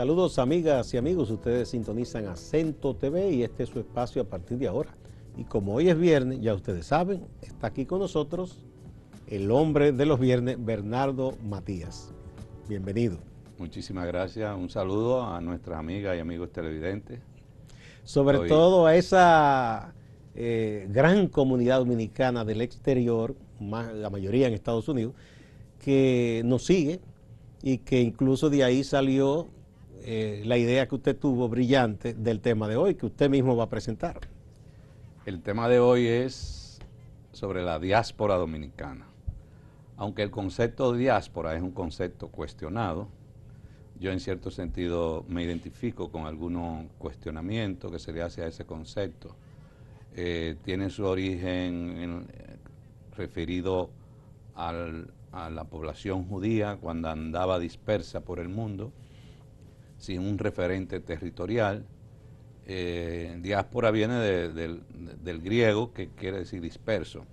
Saludos amigas y amigos, ustedes sintonizan Acento TV y este es su espacio a partir de ahora. Y como hoy es viernes, ya ustedes saben, está aquí con nosotros el hombre de los viernes, Bernardo Matías. Bienvenido. Muchísimas gracias, un saludo a nuestras amigas y amigos televidentes. Sobre todo a esa gran comunidad dominicana del exterior, la mayoría en Estados Unidos, que nos sigue y que incluso de ahí salió la idea que usted tuvo brillante del tema de hoy, que usted mismo va a presentar. El tema de hoy es sobre la diáspora dominicana. Aunque el concepto de diáspora es un concepto cuestionado, yo en cierto sentido me identifico con algunos cuestionamientos que se le hace a ese concepto. Tiene su origen referido a la población judía cuando andaba dispersa por el mundo, sin un referente territorial. Diáspora viene del griego, que quiere decir disperso.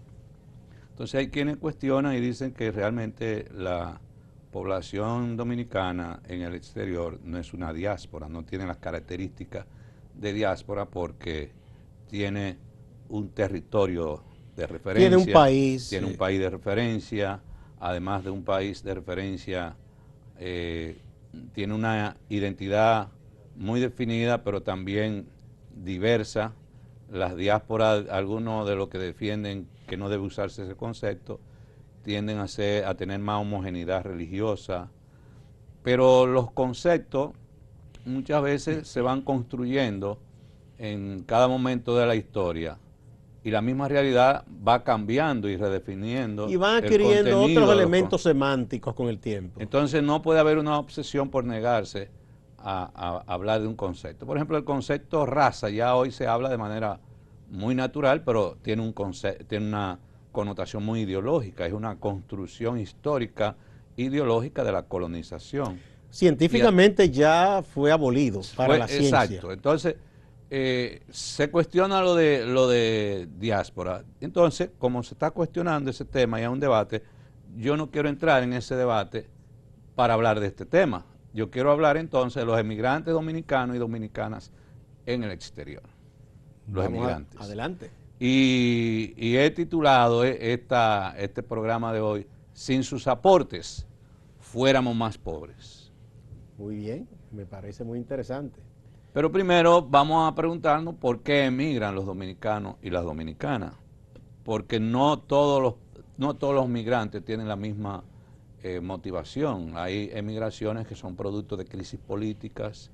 Entonces hay quienes cuestionan y dicen que realmente la población dominicana en el exterior no es una diáspora, no tiene las características de diáspora porque tiene un territorio de referencia. Tiene un país. Tiene un país de referencia, además de un país de referencia, tiene una identidad muy definida, pero también diversa. Las diásporas, algunos de los que defienden que no debe usarse ese concepto, tienden a tener más homogeneidad religiosa, pero los conceptos muchas veces se van construyendo en cada momento de la historia y la misma realidad va cambiando y redefiniendo. Y van adquiriendo otros elementos semánticos con el tiempo. Entonces no puede haber una obsesión por negarse a hablar de un concepto. Por ejemplo, el concepto raza ya hoy se habla de manera muy natural, pero tiene una connotación muy ideológica, es una construcción histórica ideológica de la colonización. Científicamente ya fue abolido para la ciencia. Exacto, entonces se cuestiona lo de diáspora. Entonces, como se está cuestionando ese tema y hay un debate, yo no quiero entrar en ese debate para hablar de este tema. Yo quiero hablar entonces de los emigrantes dominicanos y dominicanas en el exterior. Los emigrantes. Adelante. Y he titulado este programa de hoy, Sin sus aportes, fuéramos más pobres. Muy bien, me parece muy interesante. Pero primero vamos a preguntarnos por qué emigran los dominicanos y las dominicanas. Porque no todos los migrantes tienen la misma motivación. Hay emigraciones que son producto de crisis políticas,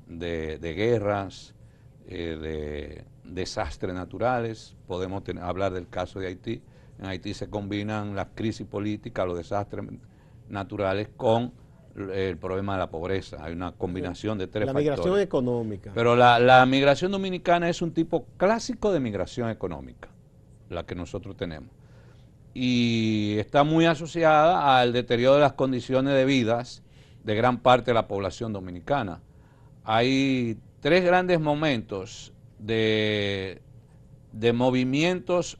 de guerras, de desastres naturales. Podemos hablar del caso de Haití. En Haití se combinan las crisis políticas, los desastres naturales con el problema de la pobreza. Hay una combinación de tres factores. La migración económica. Pero la migración dominicana es un tipo clásico de migración económica, la que nosotros tenemos. Y está muy asociada al deterioro de las condiciones de vida de gran parte de la población dominicana. Hay tres grandes momentos de movimientos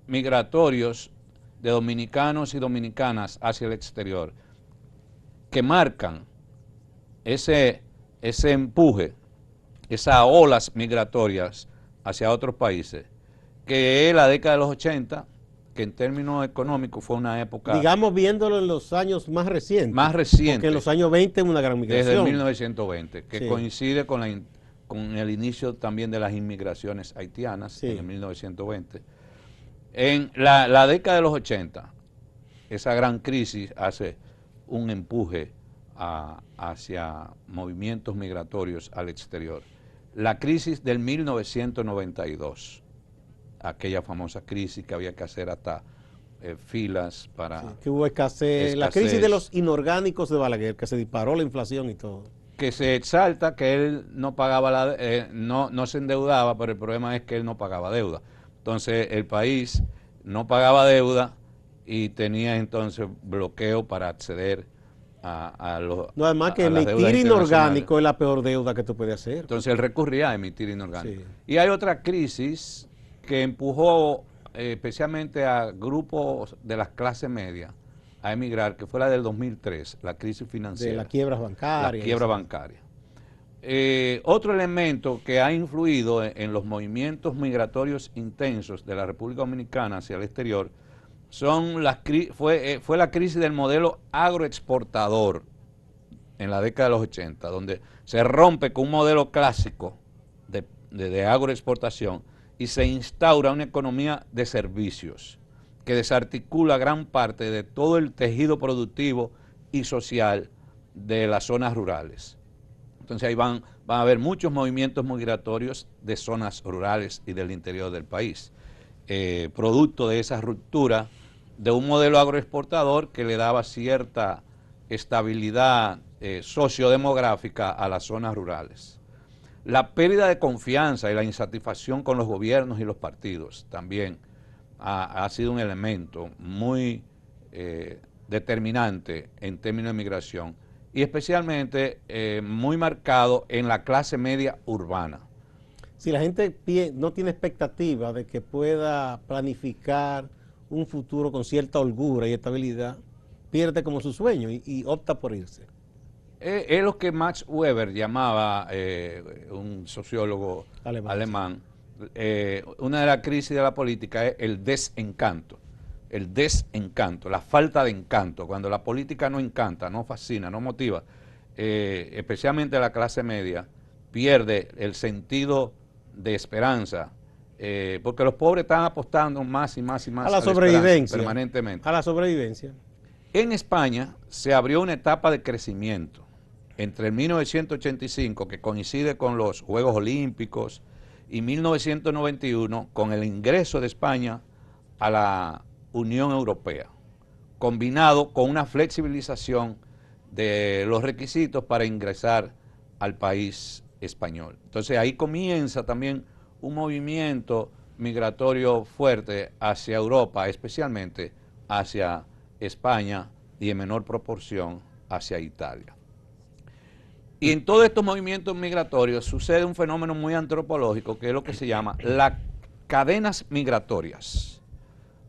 migratorios de dominicanos y dominicanas hacia el exterior que marcan ese empuje, esas olas migratorias hacia otros países, que es la década de los 80, que en términos económicos fue una época... Digamos, viéndolo en los años más recientes. Más recientes. Porque en los años 20 una gran migración. Desde 1920, que sí, coincide con el inicio también de las inmigraciones haitianas, sí, en el 1920. En la década de los 80, esa gran crisis hace un empuje hacia movimientos migratorios al exterior. La crisis del 1992, aquella famosa crisis que había que hacer hasta filas para... Sí, que hubo escasez, la crisis de los inorgánicos de Balaguer, que se disparó la inflación y todo. Que se exalta que él no pagaba, no se endeudaba, pero el problema es que él no pagaba deuda. Entonces el país no pagaba deuda y tenía entonces bloqueo para acceder a los... No, además que emitir inorgánico es la peor deuda que tú puedes hacer. Entonces él recurría a emitir inorgánico. Sí. Y hay otra crisis que empujó especialmente a grupos de las clases medias a emigrar, que fue la del 2003, la crisis financiera. De las quiebras bancarias. La quiebra bancaria. Otro elemento que ha influido en los movimientos migratorios intensos de la República Dominicana hacia el exterior fue la crisis del modelo agroexportador en la década de los 80, donde se rompe con un modelo clásico de agroexportación y se instaura una economía de servicios que desarticula gran parte de todo el tejido productivo y social de las zonas rurales. Entonces ahí van a haber muchos movimientos migratorios de zonas rurales y del interior del país, producto de esa ruptura de un modelo agroexportador que le daba cierta estabilidad sociodemográfica a las zonas rurales. La pérdida de confianza y la insatisfacción con los gobiernos y los partidos también ha sido un elemento muy determinante en términos de migración y especialmente muy marcado en la clase media urbana. Si la gente no tiene expectativa de que pueda planificar un futuro con cierta holgura y estabilidad, pierde como su sueño y opta por irse. Es lo que Max Weber llamaba, un sociólogo alemán, una de las crisis de la política es el desencanto, la falta de encanto, cuando la política no encanta, no fascina, no motiva, especialmente la clase media, pierde el sentido de esperanza, porque los pobres están apostando más y más y más a la sobrevivencia, permanentemente. A la sobrevivencia. En España se abrió una etapa de crecimiento entre el 1985, que coincide con los Juegos Olímpicos, y 1991, con el ingreso de España a la Unión Europea, combinado con una flexibilización de los requisitos para ingresar al país español. Entonces ahí comienza también un movimiento migratorio fuerte hacia Europa, especialmente hacia España y en menor proporción hacia Italia. Y en todos estos movimientos migratorios sucede un fenómeno muy antropológico que es lo que se llama las cadenas migratorias.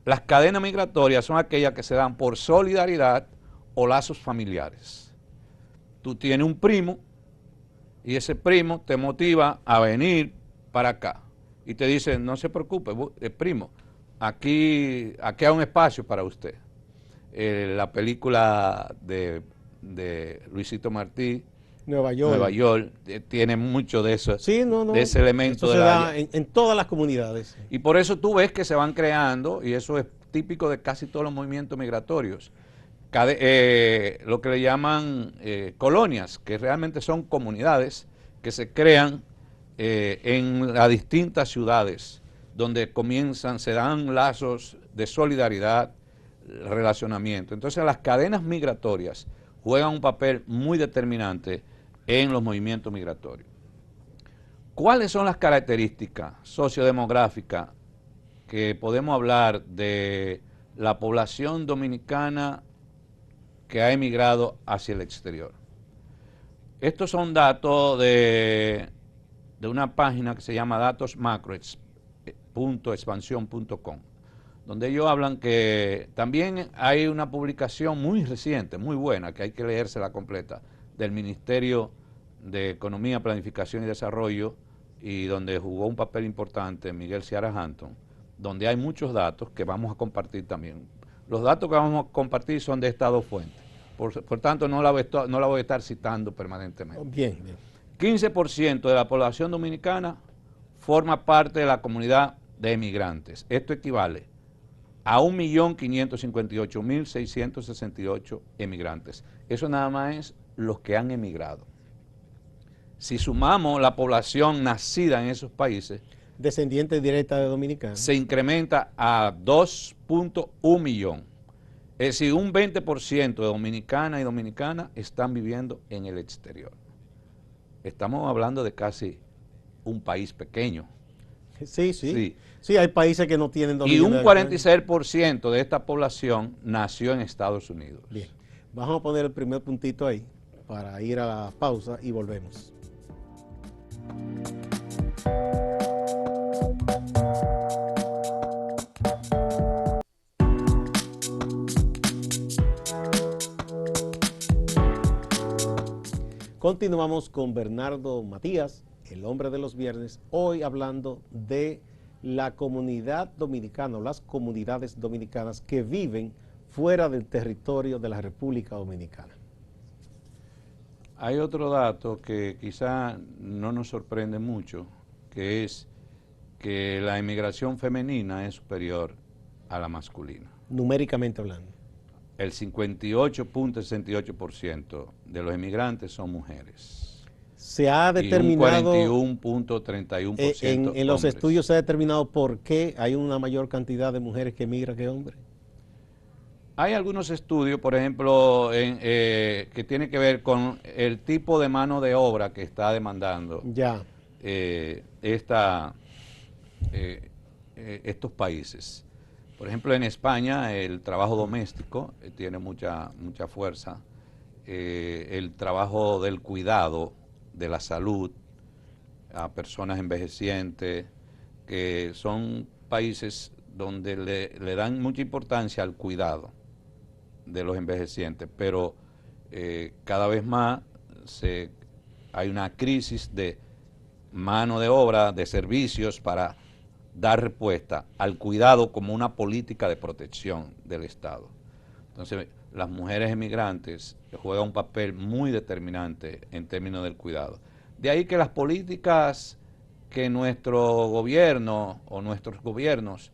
Las cadenas migratorias son aquellas que se dan por solidaridad o lazos familiares. Tú tienes un primo y ese primo te motiva a venir para acá y te dice, no se preocupe, primo, aquí hay un espacio para usted. La película de Luisito Martí, Nueva York, tiene mucho de eso, sí, de ese elemento. Eso se da en todas las comunidades. Y por eso tú ves que se van creando, y eso es típico de casi todos los movimientos migratorios, lo que le llaman colonias, que realmente son comunidades que se crean en las distintas ciudades, donde se dan lazos de solidaridad, relacionamiento. Entonces las cadenas migratorias juegan un papel muy determinante en los movimientos migratorios. ¿Cuáles son las características sociodemográficas que podemos hablar de la población dominicana que ha emigrado hacia el exterior? Estos son datos de una página que se llama datosmacro.expansión.com, donde ellos hablan que también hay una publicación muy reciente, muy buena, que hay que leérsela completa, del Ministerio de Economía, Planificación y Desarrollo, y donde jugó un papel importante Miguel Seara Hampton, donde hay muchos datos que vamos a compartir también. Los datos que vamos a compartir son de estas dos fuentes, por tanto no la voy a estar citando permanentemente. Bien, bien. 15% de la población dominicana forma parte de la comunidad de emigrantes. Esto equivale a 1.558.668 emigrantes. Eso nada más es los que han emigrado. Si sumamos la población nacida en esos países, descendientes directas de dominicanos, se incrementa a 2.1 millón. Es decir, un 20% de dominicanas y dominicanas están viviendo en el exterior. Estamos hablando de casi un país pequeño. Sí, hay países que no tienen dominio. Y un 46% de esta población nació en Estados Unidos. Bien, vamos a poner el primer puntito ahí para ir a la pausa y volvemos. Continuamos con Bernardo Matías, el hombre de los viernes, hoy hablando de la comunidad dominicana o las comunidades dominicanas que viven fuera del territorio de la República Dominicana. Hay otro dato que quizá no nos sorprende mucho, que es que la inmigración femenina es superior a la masculina. Numéricamente hablando. El 58.68% de los inmigrantes son mujeres. Se ha determinado, y un 41.31% en los hombres. estudios se ha determinado por qué hay una mayor cantidad de mujeres que emigran que hombres. Hay algunos estudios, por ejemplo, que tienen que ver con el tipo de mano de obra que está demandando Ya. Estos países. Por ejemplo, en España el trabajo doméstico tiene mucha fuerza. El trabajo del cuidado de la salud a personas envejecientes, que son países donde le dan mucha importancia al cuidado de los envejecientes, pero cada vez más hay una crisis de mano de obra, de servicios para dar respuesta al cuidado como una política de protección del Estado. Entonces, las mujeres emigrantes juegan un papel muy determinante en términos del cuidado. De ahí que las políticas que nuestro gobierno o nuestros gobiernos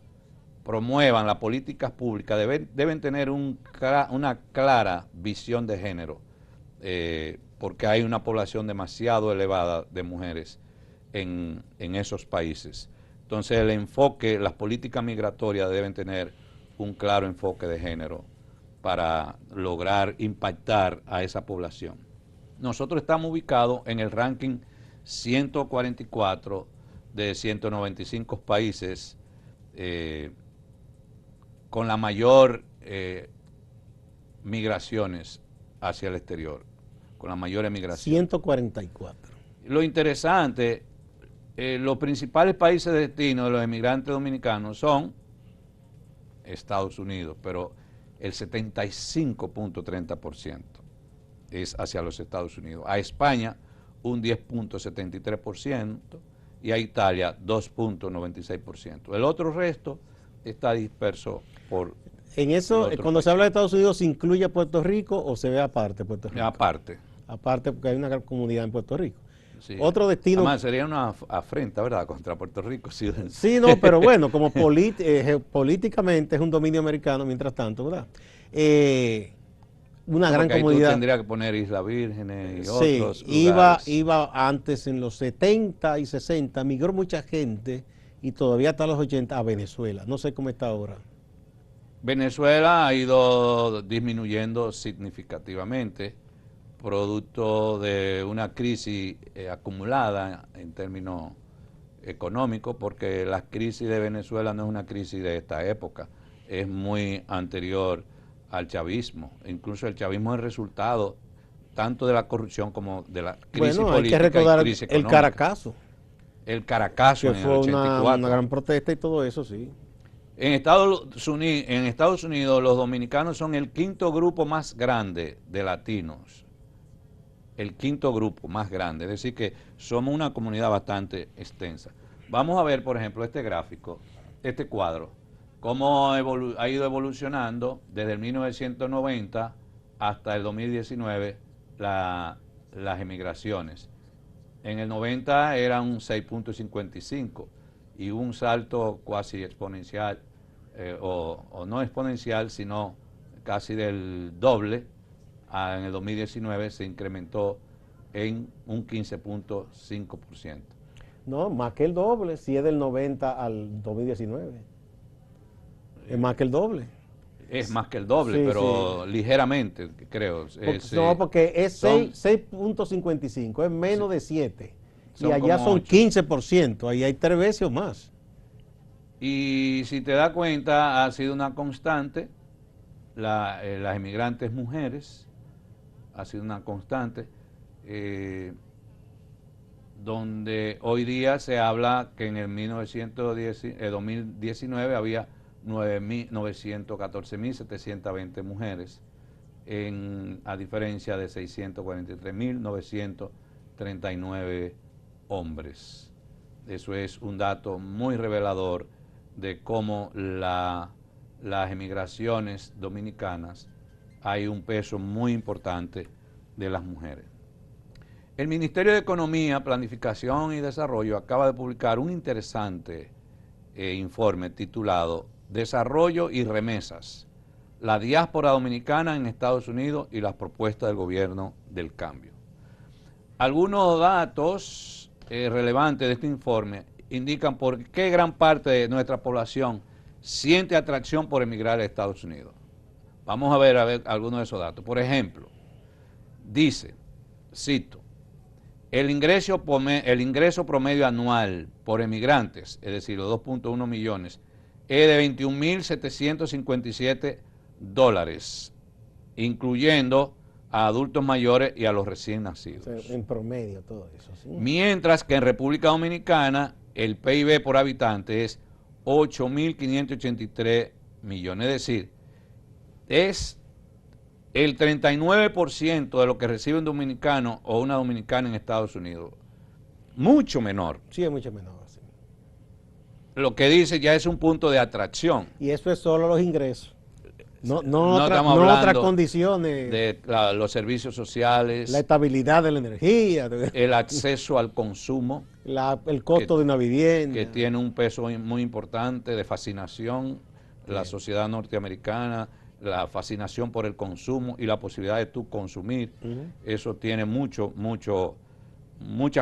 promuevan, las políticas públicas, deben tener una clara visión de género, porque hay una población demasiado elevada de mujeres en esos países. Entonces el enfoque, las políticas migratorias deben tener un claro enfoque de género para lograr impactar a esa población. Nosotros estamos ubicados en el ranking 144 de 195 países con la mayor migraciones hacia el exterior, con la mayor emigración. 144. Lo interesante, los principales países de destino de los emigrantes dominicanos son Estados Unidos, pero el 75.30% es hacia los Estados Unidos. A España un 10.73% y a Italia 2.96%. El otro resto está disperso por... En eso, cuando se habla de Estados Unidos, ¿se incluye a Puerto Rico o se ve aparte Puerto Rico? Aparte. Aparte porque hay una gran comunidad en Puerto Rico. Sí. Otro destino... Además, sería una afrenta, ¿verdad?, contra Puerto Rico. Sí, no, pero bueno, como políticamente es un dominio americano, mientras tanto, ¿verdad? Una gran comunidad. Tendría que poner Islas Vírgenes y sí, otros lugares. Iba antes, en los 70 y 60, migró mucha gente y todavía hasta los 80 a Venezuela. No sé cómo está ahora. Venezuela ha ido disminuyendo significativamente, producto de una crisis acumulada en términos económicos, porque la crisis de Venezuela no es una crisis de esta época, es muy anterior al chavismo. Incluso el chavismo es resultado tanto de la corrupción como de la crisis política. Hay que recordar y crisis económica. el Caracazo. El Caracazo que fue una gran protesta y todo eso, sí. En Estados Unidos los dominicanos son el quinto grupo más grande de latinos. El quinto grupo más grande, es decir que somos una comunidad bastante extensa. Vamos a ver, por ejemplo, este gráfico, este cuadro, cómo ha ido evolucionando desde el 1990 hasta el 2019 las emigraciones. En el 90 eran un 6.55 y un salto casi exponencial, o no exponencial, sino casi del doble. En el 2019 se incrementó en un 15.5%. No, más que el doble, si es del 90 al 2019. Es más que el doble. Es más que el doble, sí, pero sí, ligeramente, creo. Porque es 6.55, es menos de 7. Y allá son 15%, ahí hay 3 veces o más. Y si te das cuenta, ha sido una constante, las inmigrantes mujeres, ha sido una constante, donde hoy día se habla que en el 2019 había 914.720 mujeres a diferencia de 643.939 hombres. Eso es un dato muy revelador de cómo las emigraciones dominicanas hay un peso muy importante de las mujeres. El Ministerio de Economía, Planificación y Desarrollo acaba de publicar un interesante informe titulado Desarrollo y remesas, la diáspora dominicana en Estados Unidos y las propuestas del gobierno del cambio. Algunos datos relevantes de este informe indican por qué gran parte de nuestra población siente atracción por emigrar a Estados Unidos. Vamos a ver algunos de esos datos. Por ejemplo, dice, cito, el ingreso promedio anual por emigrantes, es decir, los 2.1 millones, es de $21.757, incluyendo a adultos mayores y a los recién nacidos. O sea, en promedio todo eso, ¿sí? Mientras que en República Dominicana el PIB por habitante es 8.583 millones, es decir, es el 39% de lo que recibe un dominicano o una dominicana en Estados Unidos. Mucho menor. Sí, es mucho menor. Sí. Lo que dice ya es un punto de atracción. Y eso es solo los ingresos. No Estamos hablando otras condiciones. De los servicios sociales. La estabilidad de la energía. El acceso al consumo. El costo de una vivienda. Que tiene un peso muy importante de fascinación. La sociedad norteamericana, la fascinación por el consumo y la posibilidad de tú consumir, eso tiene mucha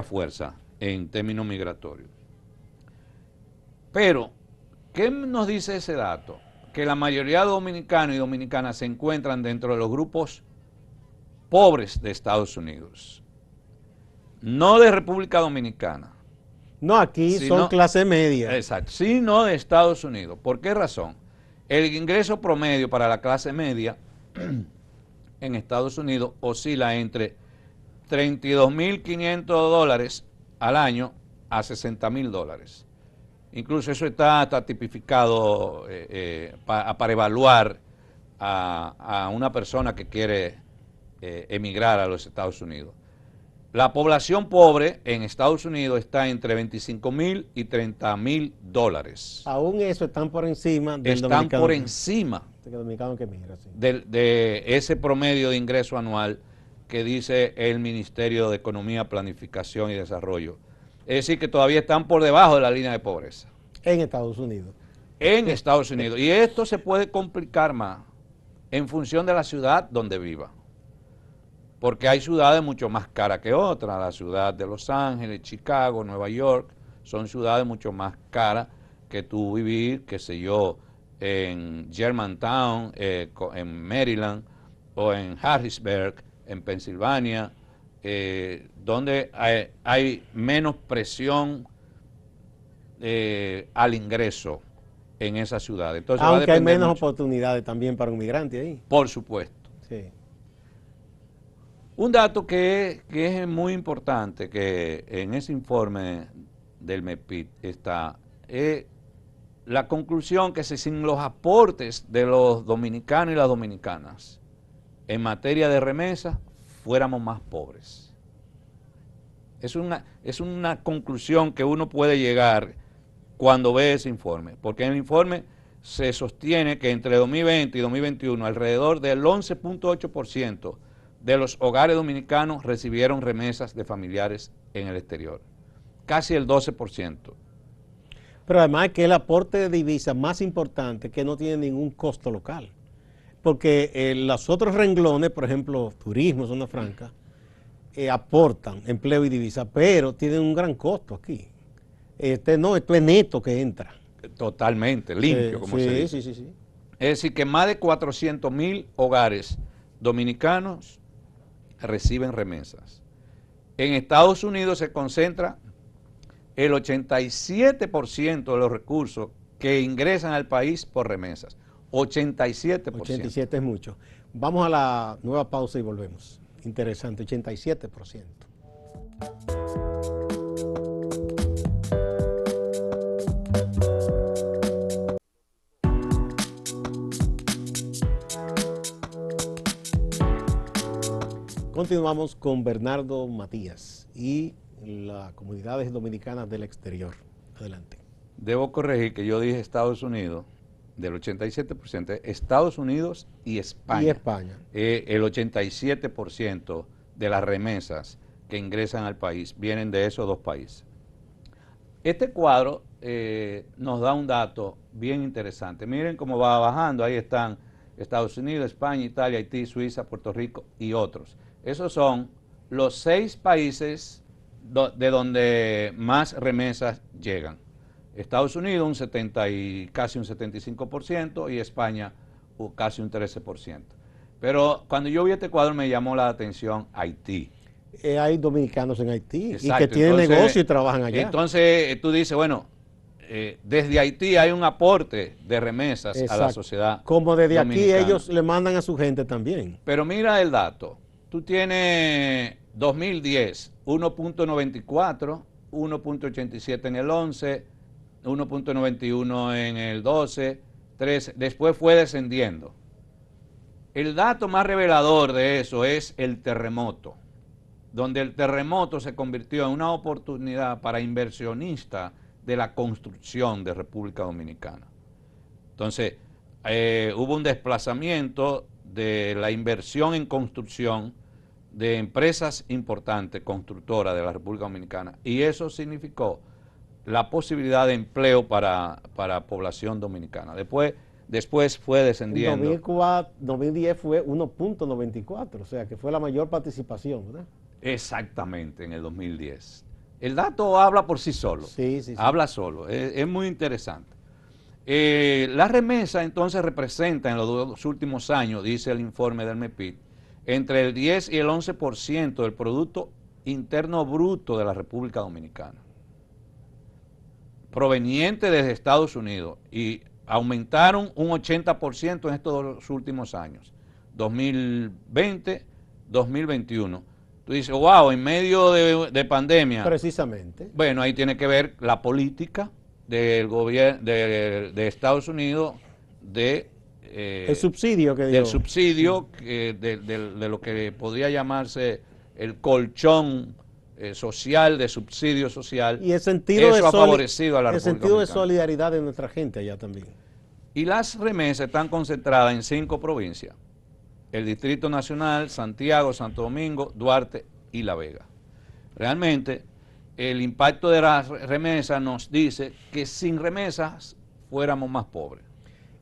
fuerza en términos migratorios. Pero, ¿qué nos dice ese dato? Que la mayoría de dominicanos y dominicanas se encuentran dentro de los grupos pobres de Estados Unidos, no de República Dominicana. No, aquí son clase media. Exacto, sino de Estados Unidos. ¿Por qué razón? El ingreso promedio para la clase media en Estados Unidos oscila entre $32.500 al año a $60.000. Incluso eso está tipificado para evaluar a una persona que quiere emigrar a los Estados Unidos. La población pobre en Estados Unidos está entre $25.000 y $30.000. Aún eso están por encima del Están por encima dominicano que migra, sí. de ese promedio de ingreso anual que dice el Ministerio de Economía, Planificación y Desarrollo. Es decir, que todavía están por debajo de la línea de pobreza. En Estados Unidos. En Estados Unidos. Y esto se puede complicar más en función de la ciudad donde viva. Porque hay ciudades mucho más caras que otras. La ciudad de Los Ángeles, Chicago, Nueva York, son ciudades mucho más caras que tú vivir, qué sé yo, en Germantown, en Maryland, o en Harrisburg, en Pensilvania, donde hay menos presión al ingreso en esa ciudad. Entonces, aunque hay menos oportunidades también para un migrante ahí. Por supuesto. Sí. Un dato que es muy importante, que en ese informe del MEPID está, la conclusión que sin los aportes de los dominicanos y las dominicanas en materia de remesas, fuéramos más pobres. Es una conclusión que uno puede llegar cuando ve ese informe, porque en el informe se sostiene que entre 2020 y 2021 alrededor del 11.8% de los hogares dominicanos recibieron remesas de familiares en el exterior, casi el 12%. Pero además que el aporte de divisas más importante que no tiene ningún costo local, porque los otros renglones, por ejemplo, turismo, zona franca, aportan empleo y divisa, pero tienen un gran costo aquí. Esto es neto que entra. Totalmente, limpio, como se dice. Sí. Es decir, que más de 400.000 hogares dominicanos reciben remesas. En Estados Unidos se concentra el 87% de los recursos que ingresan al país por remesas. 87%. 87 es mucho. Vamos a la nueva pausa y volvemos. Interesante, 87%. Continuamos con Bernardo Matías y las comunidades dominicanas del exterior. Adelante. Debo corregir que yo dije Estados Unidos, del 87%, Estados Unidos y España. Y España. El 87% de las remesas que ingresan al país vienen de esos dos países. Este cuadro nos da un dato bien interesante. Miren cómo va bajando. Ahí están Estados Unidos, España, Italia, Haití, Suiza, Puerto Rico y otros. Esos son los 6 países de donde más remesas llegan. Estados Unidos casi un 75% y España casi un 13%. Pero cuando yo vi este cuadro me llamó la atención Haití. Hay dominicanos en Haití. Exacto. Y que tienen negocio y trabajan allá. Entonces tú dices, bueno, desde Haití hay un aporte de remesas a la sociedad como desde dominicana. Aquí ellos le mandan a su gente también. Pero mira el dato. Tú tienes 2010, 1.94, 1.87 en el 11, 1.91 en el 12, 13, después fue descendiendo. El dato más revelador de eso es el terremoto, donde el terremoto se convirtió en una oportunidad para inversionistas de la construcción de República Dominicana. Entonces, hubo un desplazamiento de la inversión en construcción de empresas importantes, constructoras de la República Dominicana, y eso significó la posibilidad de empleo para población dominicana. Después fue descendiendo. En 2010 fue 1.94, o sea que fue la mayor participación, ¿verdad? Exactamente, en el 2010. El dato habla por sí solo. Sí. Habla solo, es muy interesante. La remesa entonces representa en los 2 últimos años, dice el informe del MEPID, entre el 10 y el 11% del Producto Interno Bruto de la República Dominicana, proveniente desde Estados Unidos, y aumentaron un 80% en estos 2 últimos años, 2020, 2021. Tú dices, wow, en medio de pandemia. Precisamente. Bueno, ahí tiene que ver la política del gobierno de Estados Unidos el subsidio que dio. del subsidio, de lo que podría llamarse el colchón social, de subsidio social. Y el sentido eso ha favorecido a la el República sentido de Dominicana. solidaridad de nuestra gente allá también. Y las remesas están concentradas en 5 provincias: el Distrito Nacional, Santiago, Santo Domingo, Duarte y La Vega. Realmente, el impacto de las remesas nos dice que sin remesas fuéramos más pobres.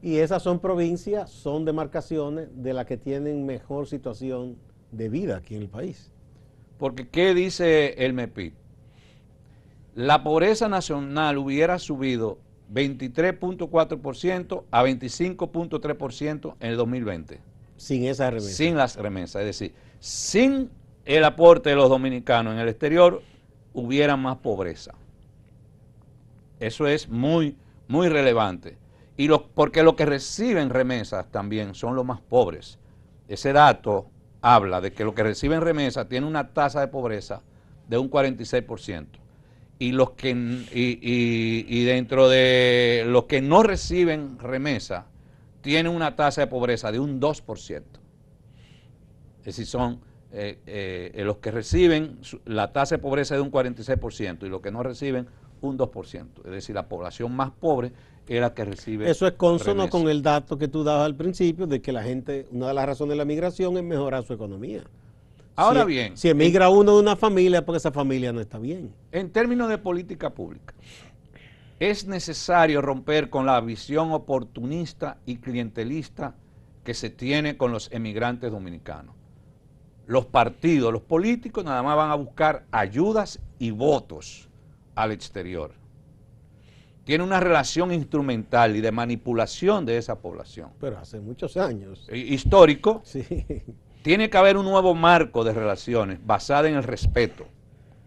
Y esas son provincias, son demarcaciones de las que tienen mejor situación de vida aquí en el país. Porque, ¿qué dice el MEPID? La pobreza nacional hubiera subido 23.4% a 25.3% en el 2020. Sin esas remesas. Sin las remesas, es decir, sin el aporte de los dominicanos en el exterior, hubiera más pobreza. Eso es muy, muy relevante. Y porque los que reciben remesas también son los más pobres. Ese dato habla de que los que reciben remesas tienen una tasa de pobreza de un 46%. Y dentro de los que no reciben remesa, tienen una tasa de pobreza de un 2%. Es decir, son los que reciben, la tasa de pobreza es de un 46% y los que no reciben un 2%. Es decir, la población más pobre es la que recibe. Eso es consono remesa. con el dato que tú dabas al principio de que la gente, una de las razones de la migración es mejorar su economía. Ahora bien, si emigra uno de una familia es porque esa familia no está bien. En términos de política pública, es necesario romper con la visión oportunista y clientelista que se tiene con los emigrantes dominicanos. Los partidos, los políticos nada más van a buscar ayudas y votos al exterior. Tiene una relación instrumental y de manipulación de esa población. Pero hace muchos años. Histórico. Sí. Tiene que haber un nuevo marco de relaciones basado en el respeto,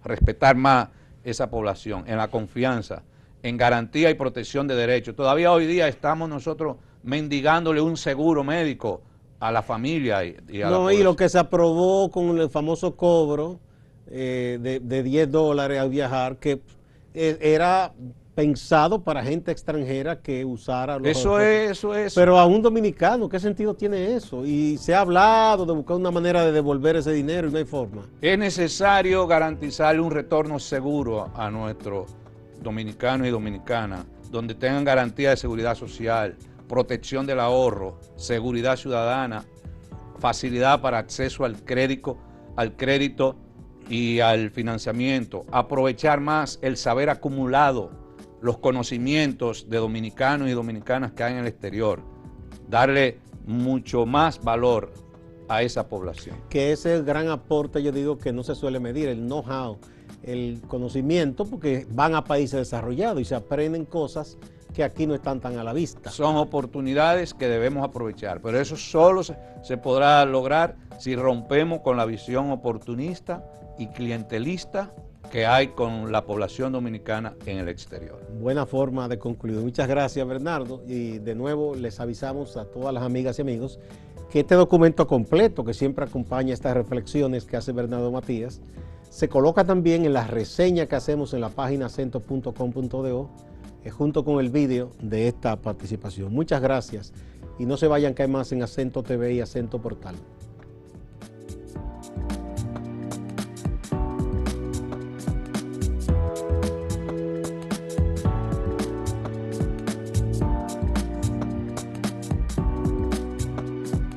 respetar más esa población, en la confianza, en garantía y protección de derechos. Todavía hoy día estamos nosotros mendigándole un seguro médico a la familia y a la población. Y lo que se aprobó con el famoso cobro de $10 al viajar, que era pensado para gente extranjera que usara los Eso es. Pero a un dominicano, ¿qué sentido tiene eso? Y se ha hablado de buscar una manera de devolver ese dinero y no hay forma. Es necesario garantizarle un retorno seguro a nuestros dominicanos y dominicanas, donde tengan garantía de seguridad social, protección del ahorro, seguridad ciudadana, facilidad para acceso al crédito y al financiamiento, aprovechar más el saber acumulado, los conocimientos de dominicanos y dominicanas que hay en el exterior, darle mucho más valor a esa población. Que ese es el gran aporte, yo digo, que no se suele medir, el know-how, el conocimiento, porque van a países desarrollados y se aprenden cosas que aquí no están tan a la vista. Son oportunidades que debemos aprovechar, pero eso solo se podrá lograr si rompemos con la visión oportunista y clientelista que hay con la población dominicana en el exterior. Buena forma de concluir. Muchas gracias, Bernardo. Y de nuevo les avisamos a todas las amigas y amigos que este documento completo, que siempre acompaña estas reflexiones que hace Bernardo Matías, se coloca también en la reseña que hacemos en la página acento.com.do, junto con el vídeo de esta participación. Muchas gracias y no se vayan, que hay más en Acento TV y Acento Portal.